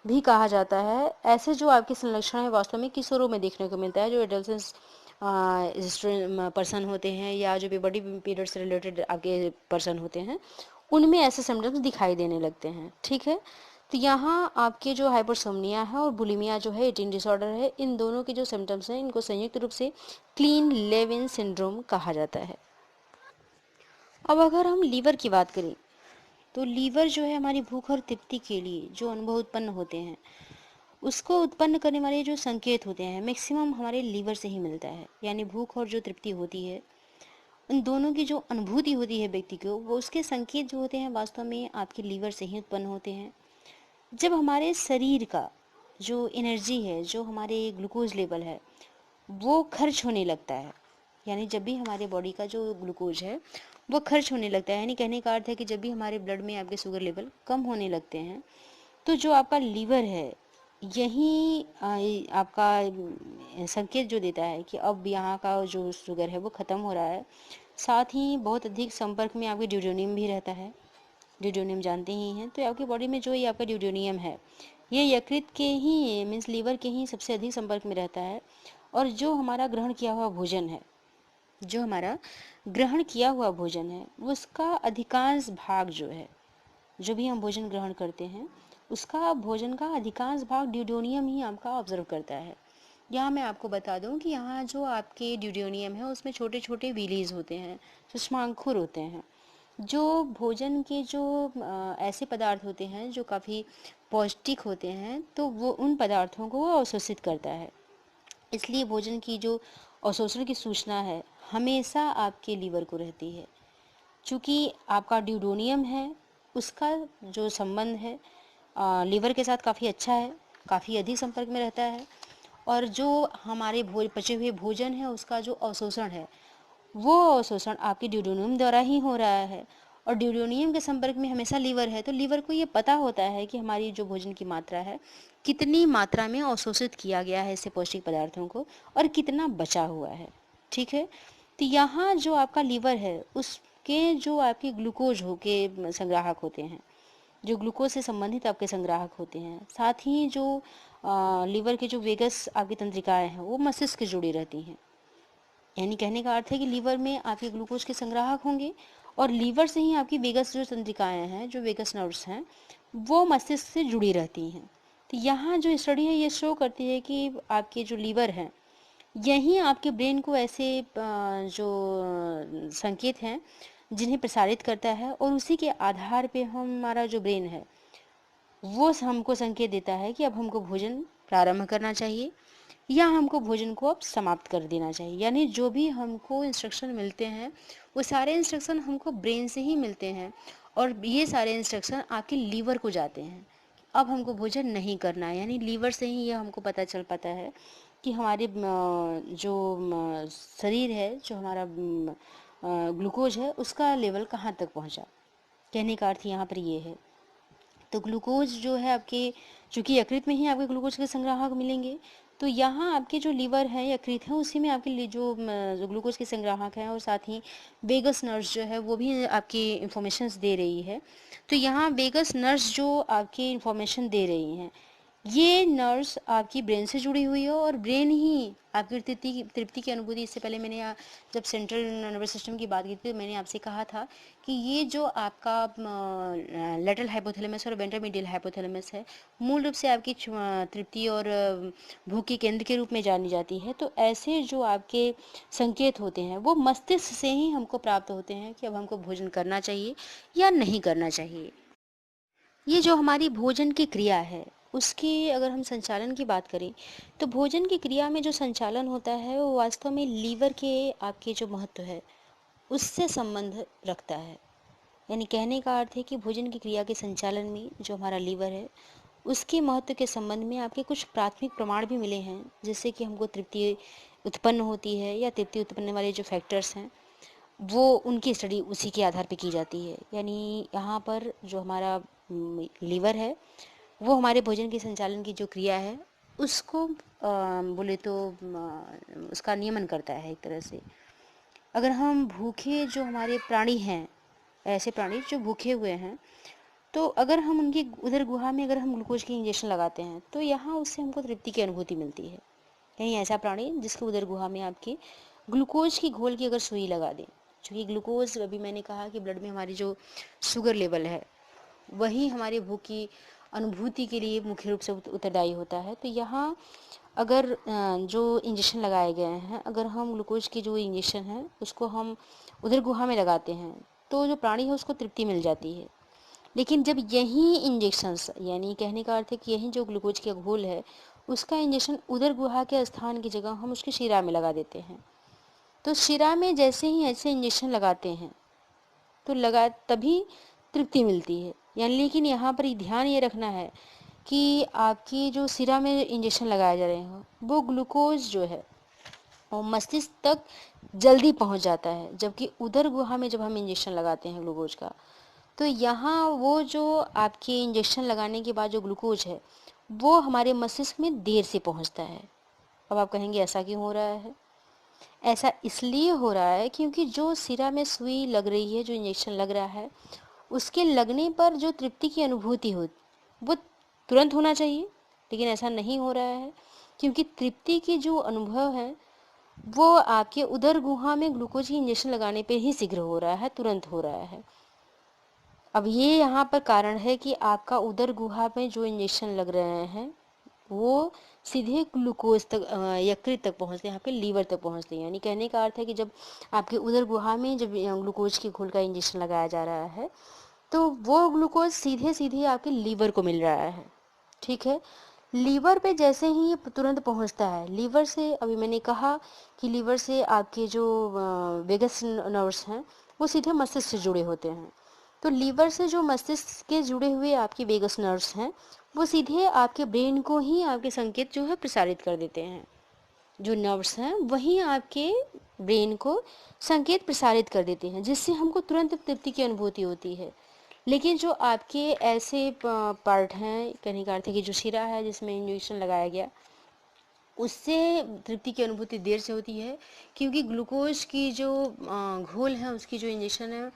Speaker 1: भी कहा जाता है। ऐसे जो आपके संलक्षण है वास्तव में किशोरों में देखने को मिलता है, जो एडोलसेंस पर्सन होते हैं या जो प्यूबर्टी पीरियड से रिलेटेड आपके पर्सन होते हैं, उनमें ऐसे सिम्टम्स दिखाई देने लगते हैं। ठीक है, तो यहाँ आपके जो हाइपरसोमनिया है और बुलिमिया जो है, ईटिंग डिसऑर्डर है, इन दोनों के जो सिम्टम्स हैं इनको संयुक्त रूप से क्लीन लेविन सिंड्रोम कहा जाता है। अब अगर हम लीवर की बात करें तो लीवर जो है हमारी भूख और तृप्ति के लिए जो अनुभव उत्पन्न होते हैं उसको उत्पन्न करने वाले जो संकेत होते हैं मैक्सिमम हमारे लीवर से ही मिलता है। यानी भूख और जो तृप्ति होती है, उन दोनों की जो अनुभूति होती है व्यक्ति को, वो उसके संकेत जो होते हैं वास्तव में आपके लीवर से ही उत्पन्न होते हैं। जब हमारे शरीर का जो एनर्जी है, जो हमारे ग्लूकोज लेवल है, वो खर्च होने लगता है, यानी जब भी हमारे बॉडी का जो ग्लूकोज है वो खर्च होने लगता है, यानी कहने का अर्थ है कि जब भी हमारे ब्लड में आपके शुगर लेवल कम होने लगते हैं तो जो आपका लीवर है यही आपका संकेत जो देता है कि अब यहाँ का जो शुगर है वो ख़त्म हो रहा है। साथ ही बहुत अधिक संपर्क में आपके ड्यूटेरियम भी रहता है। ड्यूटेरियम जानते ही हैं, तो आपकी बॉडी में जो ये आपका ड्यूटेरियम है ये यकृत के ही मीन्स लीवर के ही सबसे अधिक संपर्क में रहता है। और जो हमारा ग्रहण किया हुआ भोजन है, जो हमारा ग्रहण किया हुआ भोजन है उसका अधिकांश भाग जो है, जो भी हम भोजन ग्रहण करते हैं उसका भोजन का अधिकांश भाग ड्यूटेरियम ही आपका ऑब्जर्व करता है। यहाँ मैं आपको बता दूं कि यहाँ जो आपके ड्यूटेरियम है उसमें छोटे छोटे विलीज होते हैं, सूक्ष्मांकुर होते हैं, जो भोजन के जो ऐसे पदार्थ होते हैं जो काफ़ी पौष्टिक होते हैं, तो वो उन पदार्थों को वो अवशोषित करता है। इसलिए भोजन की जो अवशोषण की सूचना है हमेशा आपके लीवर को रहती है। चूँकि आपका ड्यूटेरियम है उसका जो संबंध है लीवर के साथ काफ़ी अच्छा है, काफ़ी अधिक संपर्क में रहता है। और जो हमारे पचे हुए भोजन है उसका जो अवशोषण है वो अवशोषण आपके ड्यूटेरियम द्वारा ही हो रहा है। और ड्यूटेरियम के संपर्क में हमेशा लीवर है, तो लीवर को ये पता होता है कि हमारी जो भोजन की मात्रा है कितनी मात्रा में अवशोषित किया गया है इससे पौष्टिक पदार्थों को और कितना बचा हुआ है। ठीक है, तो यहाँ जो आपका लीवर है आपके जो आपके ग्लूकोज हो के संग्राहक होते हैं, जो ग्लूकोज से संबंधित आपके संग्राहक होते हैं, साथ ही जो लीवर के जो वेगस आपकी तंत्रिकाएं हैं वो मस्तिष्क से जुड़ी रहती हैं। यानी कहने का अर्थ है कि लीवर में आपके ग्लूकोज के संग्राहक होंगे और लीवर से ही आपकी वेगस जो तंत्रिकाएं हैं, जो वेगस नर्व्स हैं, वो मस्तिष्क से जुड़ी रहती हैं। तो यहाँ जो स्टडी है ये शो करती है कि आपके जो लीवर हैं यही आपके ब्रेन को ऐसे जो संकेत हैं जिन्हें प्रसारित करता है, और उसी के आधार पे हमारा जो ब्रेन है वो हमको संकेत देता है कि अब हमको भोजन प्रारंभ करना चाहिए या हमको भोजन को अब समाप्त कर देना चाहिए। यानी जो भी हमको इंस्ट्रक्शन मिलते हैं वो सारे इंस्ट्रक्शन हमको ब्रेन से ही मिलते हैं, और ये सारे इंस्ट्रक्शन आपके लीवर को जाते हैं अब हमको भोजन नहीं करना है। यानी लीवर से ही ये हमको पता चल पाता है कि हमारे जो शरीर है, जो हमारा ग्लूकोज है, उसका लेवल कहाँ तक पहुँचा। कहने का अर्थ यहाँ पर ये है। तो ग्लूकोज जो है आपके, चूँकि यकृत में ही आपके ग्लूकोज के संग्राहक मिलेंगे, तो यहाँ आपके जो लीवर है, यकृत है, उसी में आपके जो ग्लूकोज के संग्राहक हैं, और साथ ही वेगस नर्व्स जो है वो भी आपकी इंफॉर्मेशंस दे रही है। तो यहाँ वेगस नर्व्स जो आपकी इंफॉर्मेशन दे रही हैं, ये नर्व्स आपकी ब्रेन से जुड़ी हुई है, और ब्रेन ही आपकी तृप्ति की अनुभूति। इससे पहले मैंने जब सेंट्रल नर्वस सिस्टम की बात की थी तो मैंने आपसे कहा था कि ये जो आपका लेटरल हाइपोथैलेमस और वेंट्रल मीडियल हाइपोथैलेमस है, मूल रूप से आपकी तृप्ति और भूख के केंद्र के रूप में जानी जाती है। तो ऐसे जो आपके संकेत होते हैं वो मस्तिष्क से ही हमको प्राप्त होते हैं कि अब हमको भोजन करना चाहिए या नहीं करना चाहिए। ये जो हमारी भोजन की क्रिया है उसकी अगर हम संचालन की बात करें, तो भोजन की क्रिया में जो संचालन होता है वो वास्तव में लीवर के आपके जो महत्व है उससे संबंध रखता है। यानी कहने का अर्थ है कि भोजन की क्रिया के संचालन में जो हमारा लीवर है उसके महत्व के संबंध में आपके कुछ प्राथमिक प्रमाण भी मिले हैं, जिससे कि हमको तृप्ति उत्पन्न होती है या तृप्ति उत्पन्न वाले जो फैक्टर्स हैं वो उनकी स्टडी उसी के आधार पे की जाती है। यानी यहाँ पर जो हमारा लीवर है वो हमारे भोजन के संचालन की जो क्रिया है उसको बोले तो उसका नियमन करता है एक तरह से। अगर हम भूखे जो हमारे प्राणी हैं, ऐसे प्राणी जो भूखे हुए हैं, तो अगर हम उनकी उदर गुहा में अगर हम ग्लूकोज की इंजेक्शन लगाते हैं तो यहाँ उससे हमको तृप्ति की अनुभूति मिलती है। कहीं ऐसा प्राणी जिसके उदर गुहा में आपकी ग्लूकोज की घोल की अगर सुई लगा दें, क्योंकि ग्लूकोज, अभी मैंने कहा कि ब्लड में हमारी जो शुगर लेवल है वही हमारी भूख की अनुभूति के लिए मुख्य रूप से उत्तरदायी होता है। तो यहाँ अगर जो इंजेक्शन लगाए गए हैं, अगर हम ग्लूकोज की जो इंजेक्शन है उसको हम उदर गुहा में लगाते हैं तो जो प्राणी है उसको तृप्ति मिल जाती है। लेकिन जब यही इंजेक्शंस, यानी कहने का अर्थ है कि यही जो ग्लूकोज का घोल है उसका इंजेक्शन उदर गुहा के स्थान की जगह हम उसके शिरा में लगा देते हैं, तो शिरा में जैसे ही ऐसे इंजेक्शन लगाते हैं तो तभी तृप्ति मिलती है। यानी लेकिन यहाँ पर ध्यान ये रखना है कि आपकी जो शिरा में इंजेक्शन लगाए जा रहे हैं वो ग्लूकोज जो है और मस्तिष्क तक जल्दी पहुँच जाता है, जबकि उदर गुहा में जब हम इंजेक्शन लगाते हैं ग्लूकोज का तो यहाँ वो जो आपके इंजेक्शन लगाने के बाद जो ग्लूकोज है वो हमारे मस्तिष्क में देर से पहुँचता है। अब आप कहेंगे ऐसा क्यों हो रहा है? ऐसा इसलिए हो रहा है क्योंकि जो सिरा में सुई लग रही है, जो इंजेक्शन लग रहा है, उसके लगने पर जो तृप्ति की अनुभूति हो वो तुरंत होना चाहिए, लेकिन ऐसा नहीं हो रहा है क्योंकि तृप्ति की जो अनुभव है वो आपके उदर गुहा में ग्लूकोज की इंजेक्शन लगाने पे ही शीघ्र हो रहा है, तुरंत हो रहा है। अब ये यहाँ पर कारण है कि आपका उदर गुहा में जो इंजेक्शन लग रहे हैं वो सीधे ग्लूकोज तक, यकृत तक पहुँचते हैं, यहाँ पे लीवर तक पहुँचते हैं। यानी कहने का अर्थ है कि जब आपके उदर गुहा में जब ग्लूकोज की घोल का इंजेक्शन लगाया जा रहा है तो वो ग्लूकोज सीधे सीधे आपके लीवर को मिल रहा है। ठीक है, लीवर पे जैसे ही ये तुरंत पहुँचता है, लीवर से, अभी मैंने कहा कि लीवर से आपके जो वेगस नर्व्स हैं वो सीधे मस्तिष्क से जुड़े होते हैं। तो लीवर से जो मस्तिष्क के जुड़े हुए आपके वेगस नर्व्स हैं वो सीधे आपके ब्रेन को ही आपके संकेत जो है प्रसारित कर देते हैं। जो नर्व्स हैं वही आपके ब्रेन को संकेत प्रसारित कर देते हैं, जिससे हमको तुरंत तृप्ति की अनुभूति होती है। लेकिन जो आपके ऐसे पार्ट हैं, कहने का अर्थ है कि जो शिरा है जिसमें इंजेक्शन लगाया गया, उससे तृप्ति की अनुभूति देर से होती है, क्योंकि ग्लूकोज की जो घोल है उसकी जो इंजेक्शन है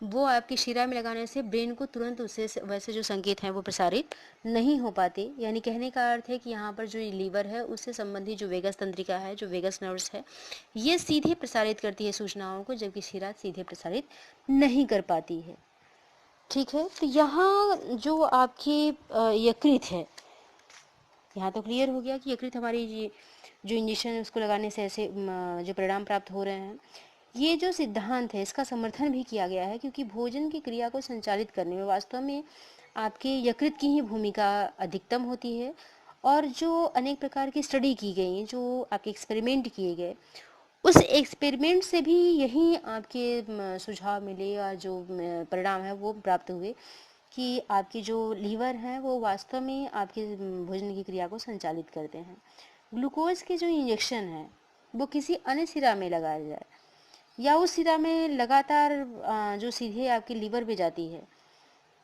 Speaker 1: वो आपकी शिरा में लगाने से ब्रेन को तुरंत उससे वैसे जो संकेत हैं वो प्रसारित नहीं हो पाते। यानी कहने का अर्थ है कि यहाँ पर जो लीवर है उससे संबंधित जो वेगस तंत्रिका है, जो वेगस नर्व्स है, ये सीधे प्रसारित करती है सूचनाओं को, जबकि शिरा सीधे प्रसारित नहीं कर पाती है। ठीक है, तो यहाँ जो आपकी यकृत है, यहाँ तो क्लियर हो गया कि यकृत हमारी जो इंजेक्शन है उसको लगाने से ऐसे जो परिणाम प्राप्त हो रहे हैं। ये जो सिद्धांत है इसका समर्थन भी किया गया है, क्योंकि भोजन की क्रिया को संचालित करने में वास्तव में आपके यकृत की ही भूमिका अधिकतम होती है। और जो अनेक प्रकार की स्टडी की गई, जो आपके एक्सपेरिमेंट किए गए, उस एक्सपेरिमेंट से भी यही आपके सुझाव मिले और जो परिणाम है वो प्राप्त हुए कि आपकी जो लीवर है वो वास्तव में आपके भोजन की क्रिया को संचालित करते हैं। ग्लूकोज के जो इंजेक्शन है वो किसी अन्य सिरा में लगाया जाए या उस सिरा में लगातार जो सीधे आपके लीवर पे जाती है,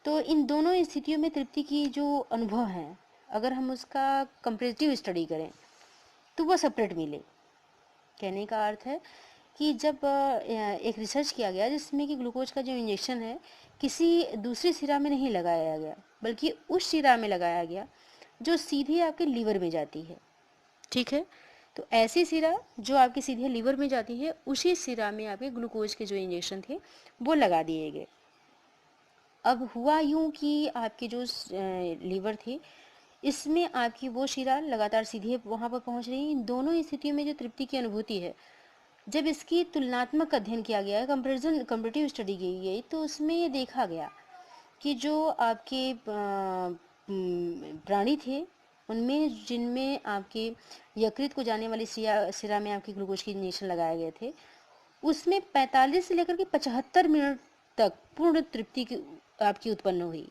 Speaker 1: तो इन दोनों स्थितियों में तृप्ति की जो अनुभव है, अगर हम उसका कंपैरेटिव स्टडी करें तो वो सेपरेट मिले। कहने का अर्थ है कि जब एक रिसर्च किया गया जिसमें कि ग्लूकोज का जो इंजेक्शन है किसी दूसरी सिरा में नहीं लगाया गया, बल्कि उस सिरा में लगाया गया जो सीधे आपके लीवर में जाती है। ठीक है, तो ऐसी सिरा जो आपके सीधे लीवर में जाती है, उसी सिरा में आपके ग्लूकोज के जो इंजेक्शन थे वो लगा दिए गए। अब हुआ यूं कि आपके जो लीवर थे इसमें आपकी वो शिरा लगातार सीधे वहाँ पर पहुँच रही है। इन दोनों स्थितियों में जो तृप्ति की अनुभूति है, जब इसकी तुलनात्मक अध्ययन किया गया है, कंपैरेटिव स्टडी की गई, तो उसमें ये देखा गया कि जो आपके प्राणी थे उनमें जिनमें आपके यकृत को जाने वाली सिरा में आपके ग्लूकोज के इंजेक्शन लगाए गए थे, उसमें 45 से लेकर के 75 मिनट तक पूर्ण तृप्ति की आपकी उत्पन्न हुई।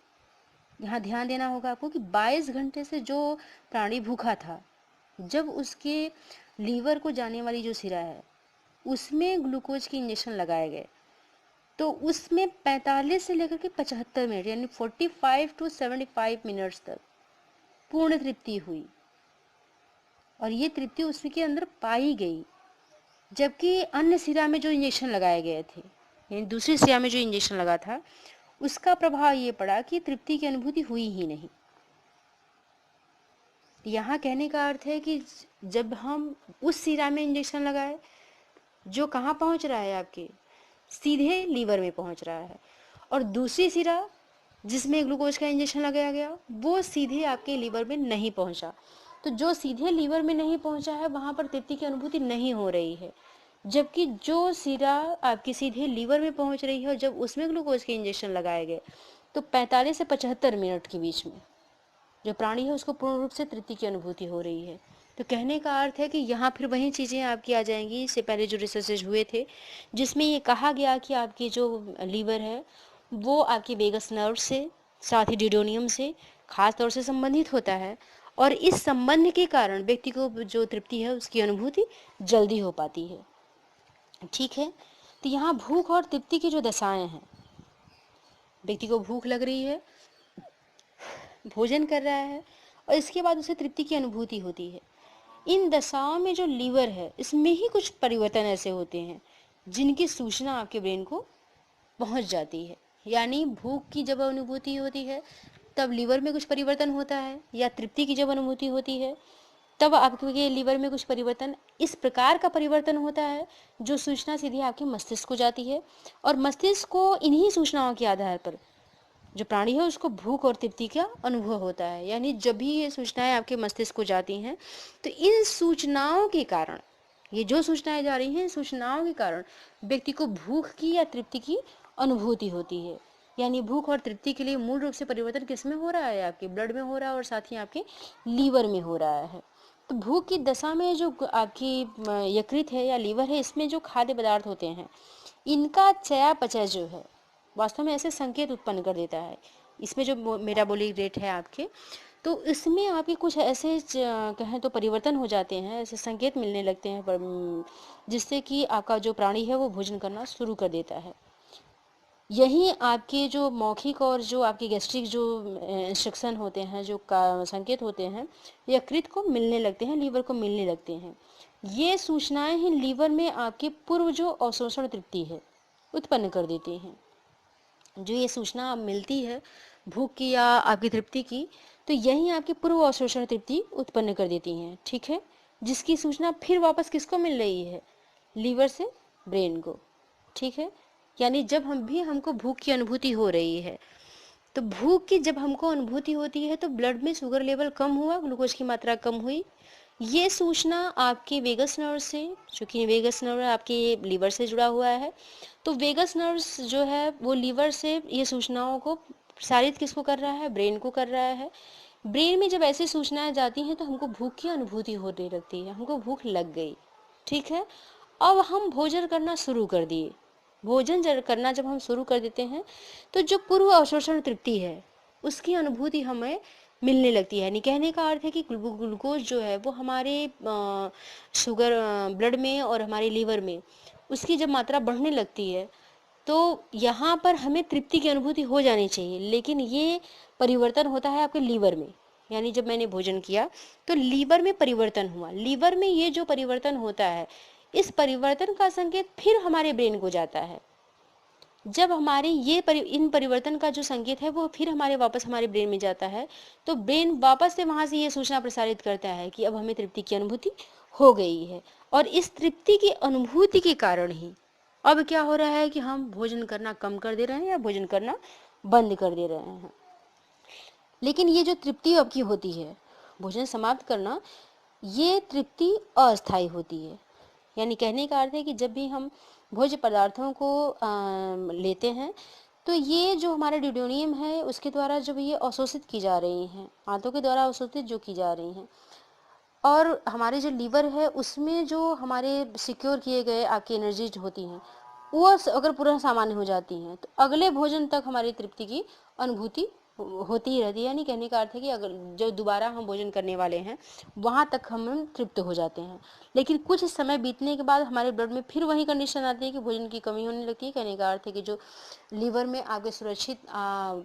Speaker 1: यहाँ ध्यान देना होगा आपको कि 22 घंटे से जो प्राणी भूखा था, जब उसके लीवर को जाने वाली जो सिरा है उसमें ग्लूकोज के इंजेक्शन लगाए गए, तो उसमें 45 से लेकर के 75 मिनट यानी 45 टू 75 मिनट्स तक पूर्ण तृप्ति हुई। और ये तृप्ति उसके अंदर पाई गई, जबकि अन्य सिरा में जो इंजेक्शन लगाए गए थे, यानी दूसरी सिरा में जो इंजेक्शन लगा था, उसका प्रभाव ये पड़ा कि तृप्ति की अनुभूति हुई ही नहीं। यहाँ कहने का अर्थ है कि जब हम उस सिरा में इंजेक्शन लगाए जो कहाँ पहुँच रहा है, आपके सीधे लीवर में पहुँच रहा है, और दूसरी सिरा जिसमें ग्लूकोज का इंजेक्शन लगाया गया वो सीधे आपके लीवर में नहीं पहुँचा। तो जो सीधे लीवर में नहीं पहुँचा है वहाँ पर तृप्ति की अनुभूति नहीं हो रही है, जबकि जो सिरा आपके सीधे लीवर में पहुँच रही है और जब उसमें ग्लूकोज के इंजेक्शन लगाए गए तो 45 से 75 मिनट के बीच में जो प्राणी है उसको पूर्ण रूप से तृप्ति की अनुभूति हो रही है। तो कहने का अर्थ है कि यहाँ फिर वही चीज़ें आपकी आ जाएंगी। इससे पहले जो रिसर्चेज हुए थे जिसमें ये कहा गया कि आपकी जो लीवर है वो आपके वेगस नर्व से, साथ ही ड्यूडेनियम से खास तौर से संबंधित होता है, और इस संबंध के कारण व्यक्ति को जो तृप्ति है उसकी अनुभूति जल्दी हो पाती है। ठीक है, तो यहाँ भूख और तृप्ति की जो दशाएं हैं, व्यक्ति को भूख लग रही है, भोजन कर रहा है और इसके बाद उसे तृप्ति की अनुभूति होती है। इन दशाओं में जो लीवर है इसमें ही कुछ परिवर्तन ऐसे होते हैं जिनकी सूचना आपके ब्रेन को पहुंच जाती है। यानी भूख की जब अनुभूति होती है तब लीवर में कुछ परिवर्तन होता है, या तृप्ति की जब अनुभूति होती है तब आपके लीवर में कुछ परिवर्तन, इस प्रकार का परिवर्तन होता है जो सूचना सीधे आपके मस्तिष्क को जाती है, और मस्तिष्क को इन्हीं सूचनाओं के आधार पर जो प्राणी है उसको भूख और तृप्ति का अनुभव होता है। यानी जब भी ये सूचनाएं आपके मस्तिष्क को जाती हैं तो इन सूचनाओं के कारण, ये जो सूचनाएं जा रही हैं, सूचनाओं के कारण व्यक्ति को भूख की या तृप्ति की अनुभूति होती है। यानी भूख और तृप्ति के लिए मूल रूप से परिवर्तन किसमें हो रहा है, आपके ब्लड में हो रहा है और साथ ही आपके लीवर में हो रहा है। तो भूख की दशा में जो आपकी यकृत है या लीवर है, इसमें जो खाद्य पदार्थ होते हैं इनका चयापचय जो है वास्तव में ऐसे संकेत उत्पन्न कर देता है। इसमें जो मेटाबॉलिक रेट है आपके, तो इसमें आपके कुछ ऐसे कहें तो परिवर्तन हो जाते हैं, ऐसे संकेत मिलने लगते हैं जिससे कि आपका जो प्राणी है वो भोजन करना शुरू कर देता है। यही आपके जो मौखिक और जो आपके गैस्ट्रिक जो इंस्ट्रक्शन होते हैं, जो संकेत होते हैं, यकृत को मिलने लगते हैं, लीवर को मिलने लगते हैं। ये सूचनाएं ही लीवर में आपके पूर्व जो अवशोषण तृप्ति है उत्पन्न कर देती हैं। जो ये सूचना मिलती है भूख की या आपकी तृप्ति की, तो यही आपकी पूर्व अवशोषण तृप्ति उत्पन्न कर देती हैं, ठीक है, जिसकी सूचना फिर वापस किसको मिल रही है, लीवर से ब्रेन को, ठीक है। यानी जब हमको भूख की अनुभूति हो रही है, तो भूख की जब हमको अनुभूति होती है तो ब्लड में शुगर लेवल कम हुआ, ग्लूकोज की मात्रा कम हुई, ये सूचना आपके वेगस नर्व से, चूंकि वेगस नर्व आपके लीवर से जुड़ा हुआ है, तो वेगस नर्व जो है वो लीवर से ये सूचनाओं को प्रसारित किसको कर रहा है, ब्रेन को कर रहा है। ब्रेन में जब ऐसी सूचनाएं जाती हैं तो हमको भूख की अनुभूति होने लगती है, हमको भूख लग गई, ठीक है। अब हम भोजन करना शुरू कर दिए। भोजन करना जब हम शुरू कर देते हैं तो जो पूर्व अवशोषण तृप्ति है उसकी अनुभूति हमें मिलने लगती है। यानी कहने का अर्थ है कि ग्लूकोज जो है वो हमारे शुगर ब्लड में और हमारे लीवर में उसकी जब मात्रा बढ़ने लगती है तो यहाँ पर हमें तृप्ति की अनुभूति हो जानी चाहिए, लेकिन ये परिवर्तन होता है आपके लीवर में। यानी जब मैंने भोजन किया तो लीवर में परिवर्तन हुआ, लीवर में ये जो परिवर्तन होता है, इस परिवर्तन का संकेत फिर हमारे ब्रेन को जाता है। जब हमारे इन परिवर्तन का जो संकेत है वो फिर वापस हमारे ब्रेन में जाता है, तो ब्रेन वापस से वहां से ये सूचना प्रसारित करता है कि अब हमें तृप्ति की अनुभूति हो गई है। और इस तृप्ति की अनुभूति के कारण ही अब क्या हो रहा है कि हम भोजन करना कम कर दे रहे हैं या भोजन करना बंद कर दे रहे हैं। लेकिन ये जो तृप्ति आपकी होती है भोजन समाप्त करना, ये तृप्ति अस्थायी होती है। यानी कहने का अर्थ है कि जब भी हम भोज्य पदार्थों को लेते हैं तो ये जो हमारा ड्यूडेनियम है उसके द्वारा जब ये अवशोषित की जा रही हैं, आंतों के द्वारा अवशोषित जो की जा रही हैं, और हमारे जो लीवर है उसमें जो हमारे सिक्योर किए गए आपकी एनर्जी होती हैं वो अगर पूरा सामान्य हो जाती हैं तो अगले भोजन तक हमारी तृप्ति की अनुभूति होती ही रहती है। यानी कहने का अर्थ है कि अगर जो दोबारा हम भोजन करने वाले हैं वहां तक हम तृप्त हो जाते हैं। लेकिन कुछ समय बीतने के बाद हमारे ब्लड में फिर वही कंडीशन आती है कि भोजन की कमी होने लगती है। कहने का अर्थ है कि जो लीवर में आपके सुरक्षित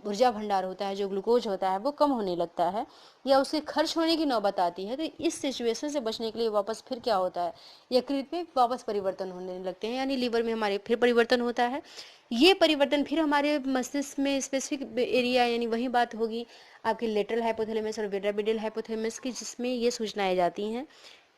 Speaker 1: ऊर्जा भंडार होता है, जो ग्लूकोज होता है, वो कम होने लगता है या उसके खर्च होने की नौबत आती है। तो इस सिचुएशन से बचने के लिए वापस फिर क्या होता है, यकृत में वापस परिवर्तन होने लगते हैं, यानी लीवर में हमारे फिर परिवर्तन होता है। ये परिवर्तन फिर हमारे मस्तिष्क में स्पेसिफिक एरिया, यानी वही बात होगी आपके लेटरल हाइपोथैलेमस और वेंट्रामिडियल हाइपोथैलेमस की, जिसमें ये सूचनाएं जाती हैं।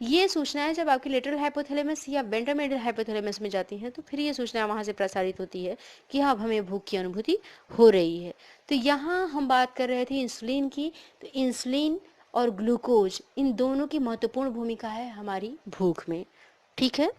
Speaker 1: ये सूचनाएं जब आपके लेटरल हाइपोथैलेमस या वेंट्रामिडियल हाइपोथैलेमस में जाती हैं तो फिर ये सूचना वहां से प्रसारित होती है कि हाँ, अब हमें भूख की अनुभूति हो रही है। तो यहाँ हम बात कर रहे थे इंसुलिन की। तो इंसुलिन और ग्लूकोज इन दोनों की महत्वपूर्ण भूमिका है हमारी भूख में, ठीक है।